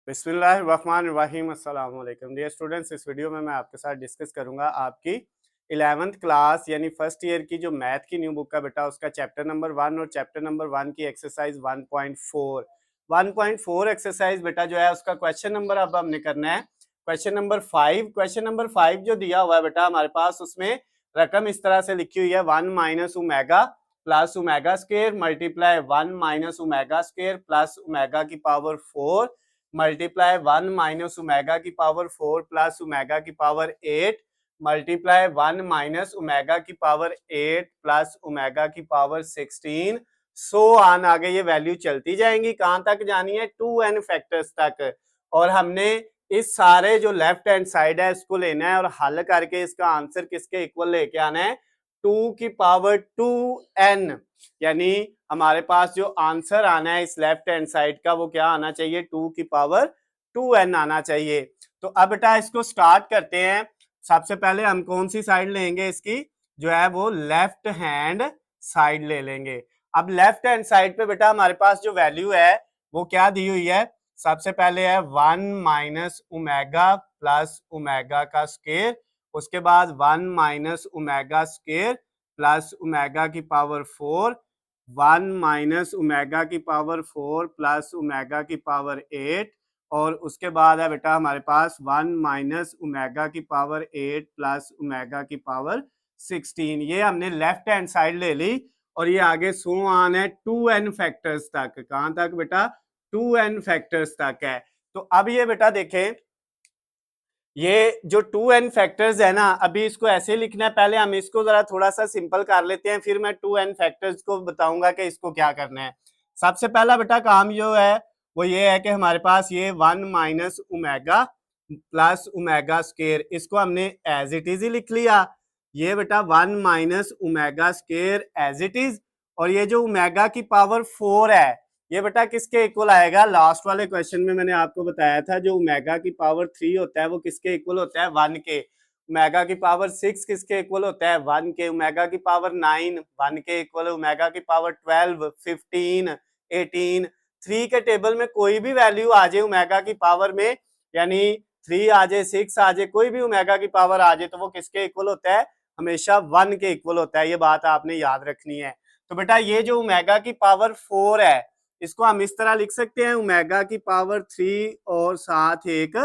बिस्मिल्लाहिर्रहमानिर्रहीम अस्सलाम वालेकुम डियर स्टूडेंट्स। इस वीडियो में मैं आपके साथ डिस्कस करूंगा आपकी 11th क्लास यानी फर्स्ट ईयर की जो मैथ की न्यू बुक का बेटा उसका चैप्टर नंबर 1 और चैप्टर नंबर 1 की एक्सरसाइज 1.4 एक्सरसाइज बेटा जो है उसका क्वेश्चन नंबर अब हमने करना है क्वेश्चन नंबर 5। क्वेश्चन नंबर 5 जो दिया हुआ है बेटा हमारे पास, उसमें रकम इस तरह से लिखी हुई है 1 minus omega plus omega square multiply 1 minus omega square plus omega की पावर 4 मल्टीप्लाई 1 माइनस ओमेगा की पावर 4 प्लस ओमेगा की पावर 8 मल्टीप्लाई 1 माइनस ओमेगा की पावर 8 प्लस ओमेगा की पावर 16 सो ऑन। आगे ये वैल्यू चलती जाएंगी, कहां तक जानी है 2n फैक्टर्स तक। और हमने इस सारे जो लेफ्ट हैंड साइड है इसको लेना है और हल करके इसका आंसर किसके इक्वल लेके आना है 2 की पावर 2n। यानी हमारे पास जो आंसर आना है इस लेफ्ट हैंड साइड का वो क्या आना चाहिए 2 की पावर 2n आना चाहिए। तो अब बेटा इसको स्टार्ट करते हैं। सबसे पहले हम कौन सी साइड लेंगे, इसकी जो है वो लेफ्ट हैंड साइड ले लेंगे। अब लेफ्ट हैंड साइड पे बेटा हमारे पास जो वैल्यू है वो क्या दी हुई है, सबसे पहले है 1 माइनस ओमेगा प्लस ओमेगा का स्क्वायर, उसके बाद 1 minus omega square plus omega की पावर 4, 1 माइनस ओमेगा की पावर 4 प्लस ओमेगा की पावर 8, और उसके बाद है बेटा हमारे पास 1 माइनस ओमेगा की पावर 8 प्लस ओमेगा की पावर 16। ये हमने लेफ्ट हैंड साइड ले ली और ये आगे सो ऑन है 2n फैक्टर्स तक। कहां तक बेटा 2n फैक्टर्स तक है। तो अब ये बेटा देखें, ये जो 2n फैक्टर्स है ना, अभी इसको ऐसे लिखना है। पहले हम इसको जरा थोड़ा सा सिंपल कर लेते हैं, फिर मैं 2n फैक्टर्स को बताऊंगा कि इसको क्या करना है। सबसे पहला बेटा काम जो है वो ये है कि हमारे पास ये 1 minus omega plus omega square, इसको हमने एज इट इज ही लिख लिया। ये बेटा 1 minus omega square as it is, और ये जो ओमेगा की पावर 4 है ये बेटा किसके इक्वल आएगा, लास्ट वाले क्वेश्चन में मैंने आपको बताया था जो ओमेगा की पावर 3 होता है वो किसके इक्वल होता है 1 के। ओमेगा की पावर 6 किसके इक्वल होता है 1 के। ओमेगा की पावर 9 1 के इक्वल। ओमेगा की पावर 12 15 18 3 के टेबल में कोई भी वैल्यू आ जाए ओमेगा की पावर में, यानी 3 आ जाए 6 आ जाए, कोई भी ओमेगा की पावर आ जाए तो वो किसके इक्वल होता है, हमेशा 1 के इक्वल होता है। ये बात आपने याद रखनी है। तो बेटा ये जो ओमेगा की पावर 4 है इसको हम इस तरह लिख सकते हैं, ओमेगा की पावर 3 और साथ एक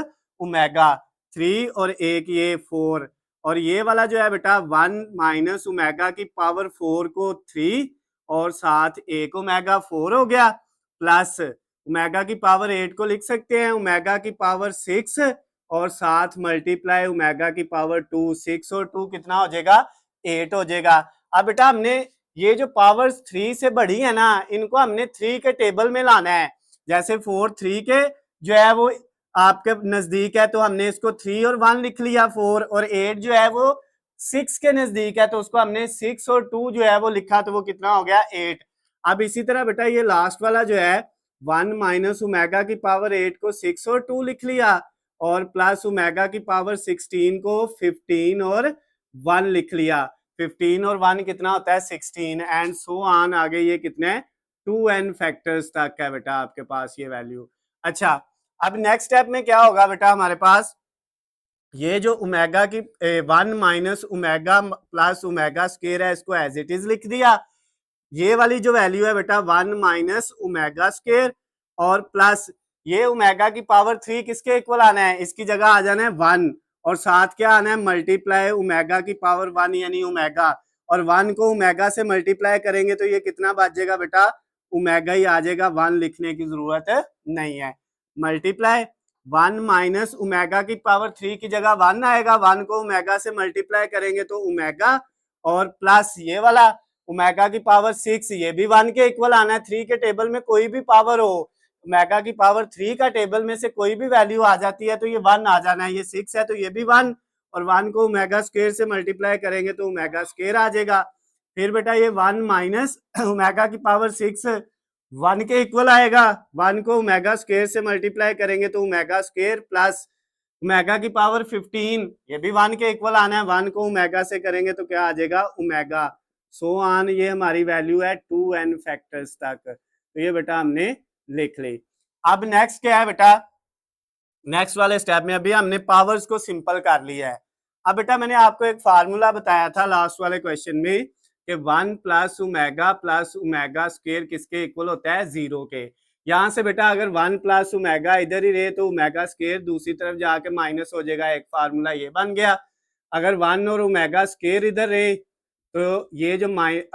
ओमेगा 3 और एक ये 4, और ये वाला जो है बेटा 1 माइनस ओमेगा की पावर 4 को 3 और साथ एक ओमेगा 4 हो गया, प्लस ओमेगा की पावर 8 को लिख सकते हैं ओमेगा की पावर 6 और साथ मल्टीप्लाई ओमेगा की पावर 2। 6 और 2 कितना हो जाएगा 8 हो जाएगा। अब बेटा हमने ये जो पावर्स 3 से बढ़ी है ना इनको हमने 3 के टेबल में लाना है। जैसे 4 3 के जो है वो आपके नजदीक है तो हमने इसको 3 और 1 लिख लिया 4, और 8 जो है वो 6 के नजदीक है तो उसको हमने 6 और 2 जो है वो लिखा तो वो कितना हो गया 8। अब इसी तरह बेटा ये लास्ट वाला जो है 1 माइनस ओमेगा की पावर 8 को 6 और 2 लिख लिया, और प्लस ओमेगा की पावर 16 को 15 और 1 लिख लिया। 15 और 1 कितना होता है 16, एंड सो ऑन। आगे ये कितने 2n फैक्टर्स तक है बेटा आपके पास ये वैल्यू। अच्छा, अब नेक्स्ट स्टेप में क्या होगा बेटा, हमारे पास ये जो ओमेगा की 1 minus omega plus omega square है इसको एज इट इज लिख दिया। ये वाली जो वैल्यू है बेटा 1 माइनस ओमेगा स्क्वायर और प्लस ये ओमेगा की पावर 3 किसके इक्वल आना है, इसकी जगह आ जाना है 1, और साथ क्या आना है मल्टीप्लाई ओमेगा की पावर 1 यानी ओमेगा, और 1 को ओमेगा से मल्टीप्लाई करेंगे तो ये कितना बच जाएगा बेटा ओमेगा ही आ जाएगा, 1 लिखने की जरूरत नहीं है। मल्टीप्लाई 1 माइनस ओमेगा की पावर 3 की जगह 1 आएगा, 1 को ओमेगा से मल्टीप्लाई करेंगे तो ओमेगा, और प्लस ये वाला ओमेगा की पावर 6 ये भी 1 के इक्वल आना है। 3 के टेबल में कोई भी पावर हो, ओमेगा की पावर 3 का टेबल में से कोई भी वैल्यू आ जाती है तो ये 1 आ जाना है। ये 6 है तो ये भी 1, और 1 को ओमेगा स्क्वायर से मल्टीप्लाई करेंगे तो ओमेगा स्क्वायर आ जाएगा। फिर बेटा ये 1 माइनस ओमेगा की पावर 6 1 के इक्वल आएगा, 1 को ओमेगा स्क्वायर से मल्टीप्लाई करेंगे तो ओमेगा स्क्वायर, प्लस ओमेगा की पावर 15 ये भी 1 के इक्वल आना है, 1 को ओमेगा से करेंगे तो क्या आ जाएगा ओमेगा। सो ऑन, ये हमारी वैल्यू है 2n फैक्टर्स तक। तो ये बेटा हमने लिख ली। अब नेक्स्ट क्या है बेटा, नेक्स्ट वाले स्टेप में अभी हमने पावर्स को सिंपल कर लिया है। अब बेटा मैंने आपको एक फार्मूला बताया था लास्ट वाले क्वेश्चन में कि 1 प्लस ओमेगा स्क्वायर किसके इक्वल होता है, 0 के। यहाँ से बेटा अगर 1 प्लस ओमेगा इधर ही रहे तो ओमेगा स्क्वायर दूसरी तरफ जाके माइनस हो जाएगा, एक फार्मूला ये बन गया। अगर 1 और ओमेगा स्क्वायर इधर रहे तो ये जो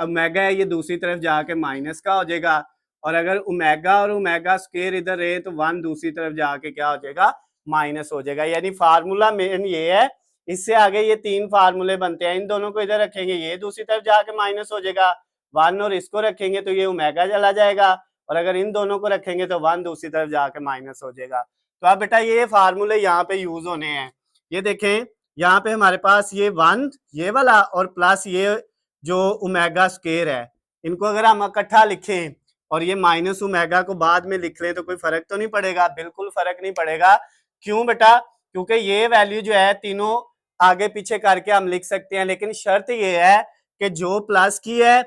ओमेगा है ये दूसरी तरफ जाके माइनस का हो जाएगा, और अगर ओमेगा और ओमेगा स्क्वायर इधर रहे तो 1 दूसरी तरफ जाके क्या हो जाएगा, माइनस हो जाएगा। यानी फार्मूला मेन ये है। इससे आगे ये 3 फार्मूले बनते हैं, इन दोनों को इधर रखेंगे ये दूसरी तरफ जाके माइनस हो जाएगा, 1 और इसको रखेंगे तो ये ओमेगा चला जाएगा, और अगर इन दोनों को रखेंगे तो 1 दूसरी तरफ जाके माइनस हो जाएगा। तो अब बेटा ये फार्मूले यहाँ पे यूज होने हैं। ये देखें यहाँ पे हमारे पास ये 1 ये वाला और प्लस ये जो ओमेगा स्क्वायर है, इनको अगर हम इकट्ठा लिखें और ये माइनस ओमेगा को बाद में लिख लें तो कोई फर्क तो नहीं पड़ेगा, बिल्कुल फर्क नहीं पड़ेगा। क्यों बेटा, क्योंकि ये वैल्यू जो है तीनों आगे पीछे करके हम लिख सकते हैं, लेकिन शर्त ये है कि जो प्लस की है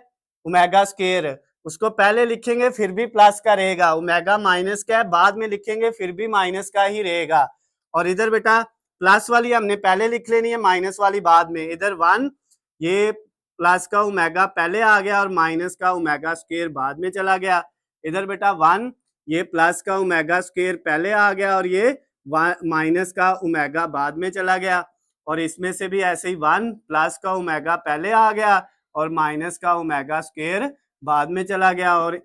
ओमेगा स्क्वायर उसको पहले लिखेंगे फिर भी प्लस का रहेगा, ओमेगा माइनस का है बाद में लिखेंगे फिर भी माइनस का ही रहेगा। और इधर बेटा प्लस वाली हमने पहले लिख लेनी है, माइनस वाली बाद में। इधर 1 ये प्लस का ओमेगा पहले आ गया और माइनस का ओमेगा स्क्वायर बाद में चला गया। इधर बेटा 1 ये प्लस का ओमेगा स्क्वायर पहले आ गया और ये माइनस का ओमेगा बाद में चला गया, और इसमें से भी ऐसे ही 1 प्लस का ओमेगा पहले आ गया और माइनस का ओमेगा स्क्वायर बाद में चला गया, और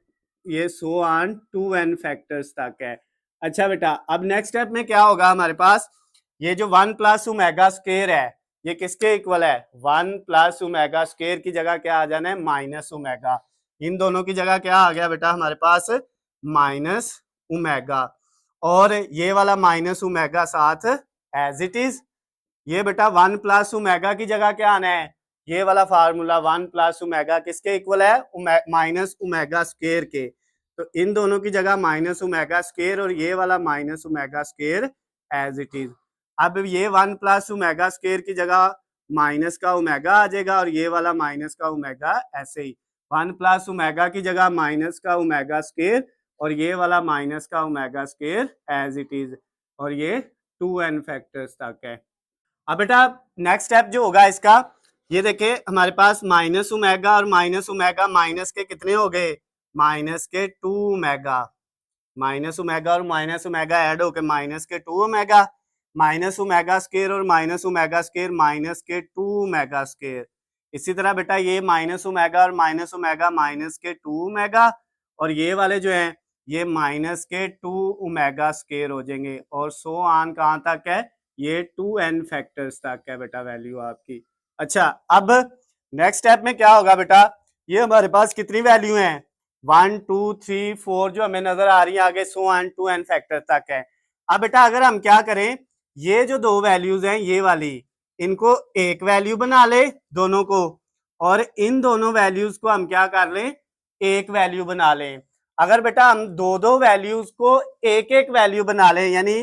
ये सो ऑन 2n फैक्टर्स तक है। अच्छा बेटा अब नेक्स्ट स्टेप में क्या होगा हमारे पास, ये जो 1 प्लस ओमेगा स्क्वायर है ये किसके इक्वल है, 1 प्लस ओमेगा स्क्वायर की जगह क्या आ जाना है, माइनस ओमेगा। इन दोनों की जगह क्या आ गया बेटा हमारे पास, माइनस ओमेगा, और ये वाला माइनस ओमेगा साथ एज इट इज। ये बेटा 1 प्लस ओमेगा की जगह क्या आना है, ये वाला फार्मूला 1 प्लस ओमेगा किसके इक्वल है, माइनस ओमेगा स्क्वायर के। तो इन दोनों की जगह माइनस ओमेगा स्क्वायर और ये वाला minus omega square as it is. अब ये 1 प्लस ओमेगा स्क्वायर की जगह माइनस का ओमेगा आ जाएगा और ये वाला माइनस का ओमेगा ऐसे ही, 1 प्लस ओमेगा की जगह माइनस का ओमेगा स्क्वायर और ये वाला माइनस का omega square as it is, और ये 2n फैक्टर्स तक है। अब बेटा नेक्स्ट स्टेप जो होगा इसका, ये देखे हमारे पास माइनस ओमेगा और माइनस ओमेगा माइनस के कितने हो गए, माइनस के 2 ओमेगा, माइनस ओमेगा और माइनस ओमेगा ऐड होके माइनस के 2 ओमेगा, माइनस ओमेगा स्क्वायर और माइनस ओमेगा स्क्वायर माइनस के 2 ओमेगा स्क्वायर। इसी तरह बेटा ये माइनस ओमेगा और माइनस ओमेगा माइनस के 2 ओमेगा, और ये वाले जो हैं ये माइनस के 2 ओमेगा स्क्वायर हो जाएंगे, और सो ऑन कहाँ तक है, ये 2n फैक्टर्स तक है बेटा वैल्यू आपकी। अच्छा अब नेक्स्ट स्टेप में क्या होगा बेटा, ये हमारे पास कितनी वैल्यू है, 1 2 3 4 जो हमें नजर आ रही है आगे, सो ऑन 2n फैक्टर तक है। अब बेटा अगर हम क्या करें, ये जो दो वैल्यूज हैं ये वाली, इनको एक वैल्यू बना ले दोनों को, और इन दोनों वैल्यूज को हम क्या कर लें, एक वैल्यू बना लें। अगर बेटा हम दो दो वैल्यूज को एक एक वैल्यू बना लें, यानी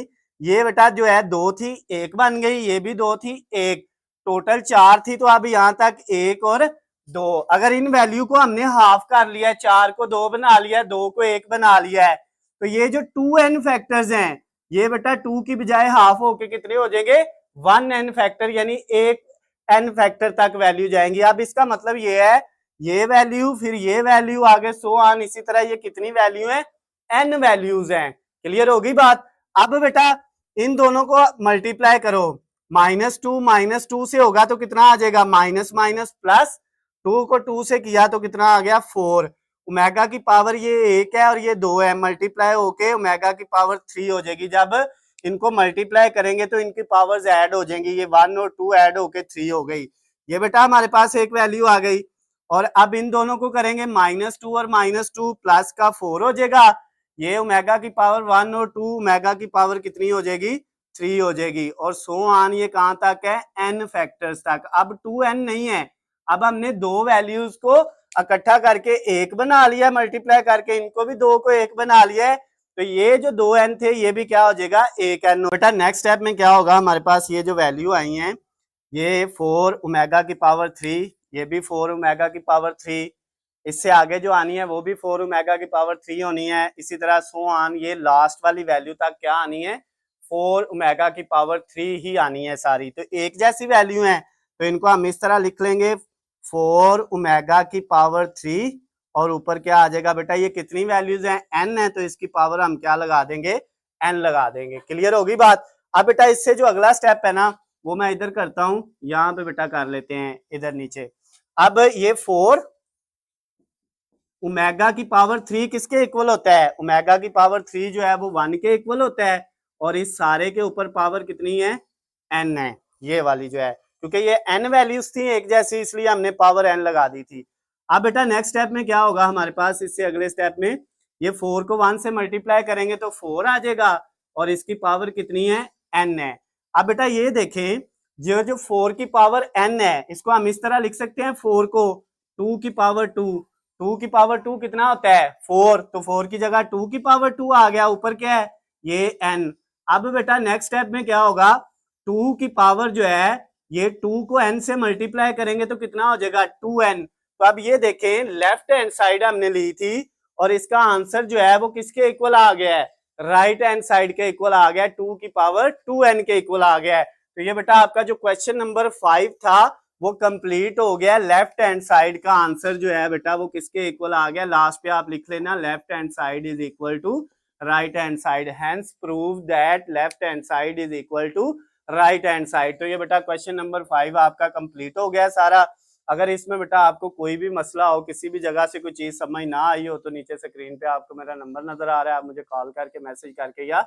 ये बेटा जो है 2 थी एक बन गई, ये भी 2 थी एक, टोटल 4 थी, तो अब यहां तक 1 और 2। अगर इन वैल्यू को हमने हाफ कर लिया है, 4 को 2 बना लिया है, 2 को 1 बना लिया है, तो ये जो 2n फैक्टर्स हैं ये बेटा 2 की बजाय हाफ होके कितने हो जाएंगे, 1n फैक्टर, यानी एक n फैक्टर तक वैल्यू जाएंगी। अब इसका मतलब ये है ये वैल्यू फिर ये वैल्यू आगे सो ऑन, इसी तरह ये कितनी वैल्यू है, n वैल्यूज हैं। क्लियर होगी बात। अब बेटा इन दोनों को मल्टीप्लाई करो, -2 से होगा तो कितना आ जाएगा, माइनस माइनस प्लस, 2 को 2 से किया तो कितना आ गया 4, ओमेगा की पावर ये 1 है और ये 2 है, मल्टीप्लाई होके ओमेगा की पावर 3 हो जाएगी। जब इनको मल्टीप्लाई करेंगे तो इनकी पावर्स ऐड हो जाएंगी, ये 1 और 2 ऐड होके 3 हो गई। ये बेटा हमारे पास एक वैल्यू आ गई, और अब इन दोनों को करेंगे -2 और -2 प्लस का 4 हो जाएगा, ये ओमेगा की पावर 1 और 2 ओमेगा की पावर कितनी हो जाएगी, 3 हो जाएगी, और सो ऑन ये कहां तक है, n फैक्टर्स तक। अब 2n नहीं है, अब हमने दो वैल्यूज को इकट्ठा करके एक बना लिया, मल्टीप्लाई करके इनको भी 2 को 1 बना लिया है, तो ये जो 2n थे ये भी क्या हो जाएगा 1n। बेटा नेक्स्ट स्टेप में क्या होगा, हमारे पास ये जो वैल्यू आई हैं ये 4 ओमेगा की पावर 3, ये भी 4 ओमेगा की पावर 3, इससे आगे जो आनी है वो भी 4 ओमेगा की पावर 3 होनी है, इसी तरह सो ऑन ये लास्ट वाली वैल्यू तक क्या आनी है, 4 ओमेगा की पावर 3 ही आनी है सारी, तो एक जैसी वैल्यू है तो इनको हम इस तरह लिख लेंगे 4 ओमेगा की पावर 3 और ऊपर क्या आ जाएगा बेटा, ये कितनी वैल्यूज हैं, n है, तो इसकी पावर हम क्या लगा देंगे, n लगा देंगे। क्लियर होगी बात। अब बेटा इससे जो अगला स्टेप है ना वो मैं इधर करता हूं, यहां पे बेटा कर लेते हैं इधर नीचे। अब ये 4 ओमेगा की पावर 3 किसके इक्वल होता है, ओमेगा की पावर 3 जो है वो 1 के इक्वल होता है, और इस सारे के ऊपर पावर कितनी है, n है, ये वाली जो है, क्योंकि ये n वैल्यूज थी एक जैसी इसलिए हमने पावर n लगा दी थी। अब बेटा नेक्स्ट स्टेप में क्या होगा हमारे पास, इससे अगले स्टेप में ये 4 को 1 से मल्टीप्लाई करेंगे तो 4 आ जाएगा और इसकी पावर कितनी है, n है। अब बेटा ये देखें जो 4 की पावर n है इसको हम इस तरह लिख सकते हैं, 4 को 2 की पावर 2 की पावर 2 कितना होता है 4, तो 4 की जगह 2 की पावर 2 आ गया, ऊपर क्या है ये n। अब बेटा नेक्स्ट स्टेप में क्या होगा, 2 की पावर जो है ये 2 को n से मल्टीप्लाई करेंगे तो कितना हो जाएगा 2n। तो अब ये देखें लेफ्ट हैंड साइड हमने ली थी और इसका आंसर जो है वो किसके इक्वल आ गया है, राइट हैंड साइड के इक्वल आ गया, 2 की पावर 2n के इक्वल आ गया है। तो ये बेटा आपका जो क्वेश्चन नंबर 5 था वो कंप्लीट हो गया, लेफ्ट हैंड साइड का आंसर जो है बेटा वो किसके इक्वल आ गया, लास्ट पे आप लिख लेना left hand side is equal to right hand side, hence prove that left hand side is equal to right hand side. तो ये बेटा क्वेश्चन नंबर 5 आपका कंप्लीट हो गया सारा। अगर इसमें बेटा आपको कोई भी मसला हो, किसी भी जगह से कोई चीज समझ ना आई हो तो नीचे स्क्रीन पे आपको मेरा नंबर नजर आ रहा है, आप मुझे कॉल करके मैसेज करके या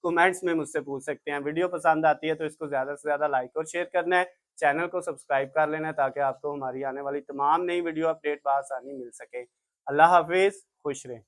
कमेंट्स में मुझसे पूछ सकते हैं। वीडियो पसंद आती है तो इसको ज्यादा से ज्यादा लाइक और शेयर करना है, चैनल को सब्सक्राइब कर लेना है ताकि आपको हमारी आने वाली तमाम नई वीडियो अपडेट बआसानी मिल सके। अल्लाह हाफिज, खुश रहें।